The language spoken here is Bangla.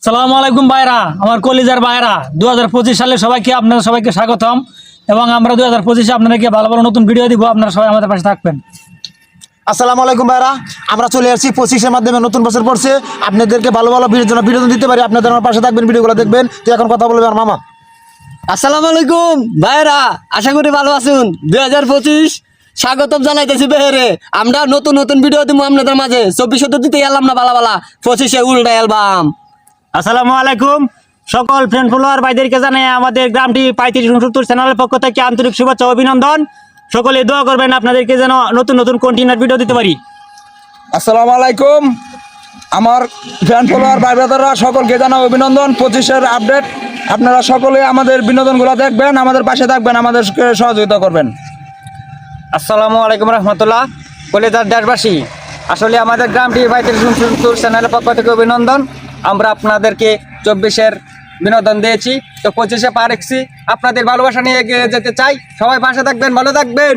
সালামু আলাইকুম ভাইরা, আমার কলিজার ভাইরা। 2025 সালে আপনারা সবাইকে স্বাগতম। এবং আমরা 2025-এ আপনাদেরকে ভালো ভালো নতুন ভিডিও দিব। আপনারা সবাই আমাদের পাশে থাকবেন। আসসালামু আলাইকুম ভাইরা, আমরা চলে আসছি 25-এর মাধ্যমে। নতুন বছর পড়ছে, আপনাদেরকে ভালো ভালো ভিডিওর জন্য বিনোদন দিতে পারি। আপনাদের আমার পাশে থাকবেন, ভিডিওগুলো দেখবেন। তো এখন কথা বলবে আর মামা। আসসালামু আলাইকুম ভাইরা, আশা করি ভালো আছেন। 2025 স্বাগতম জানাইতেছি বেহেরে। আমরা নতুন নতুন ভিডিও দিব আপনাদের মাঝে। 24 দিতে এলাম না বালা বালা, 25-এ উল্টা অ্যালবাম। আসসালামু আলাইকুম সকল ফ্রেন্ড ফলোয়ার ভাইদেরকে জানাই আমাদের গ্রামটি 3569 চ্যানেলের পক্ষ থেকে আন্তরিক শুভেচ্ছা ও অভিনন্দন। সকলে দোয়া করবেন আপনাদেরকে যেন নতুন নতুন কন্টিনিউয়ার ভিডিও দিতে পারি। আসসালামু আলাইকুম আমার ফ্যান ফলোয়ার ভাই ব্রাদাররা, সকলকে জানাই অভিনন্দন। 25-এর আপডেট আপনারা সকলে আমাদের বিনোদনগুলো দেখবেন, আমাদের পাশে থাকবেন, আমাদেরকে সহযোগিতা করবেন। আসসালামু আলাইকুম রহমতুল্লাহ। কলেজার দেশবাসী, আসলে আমাদের গ্রামটি 3569 চ্যানেলের পক্ষ থেকে অভিনন্দন। আমরা আপনাদেরকে 24-এর বিনোদন দিয়েছি, তো 25-এ পা রেখেছি। আপনাদের ভালোবাসা নিয়ে এগিয়ে যেতে চাই। সবাই পাশে থাকবেন, ভালো থাকবেন।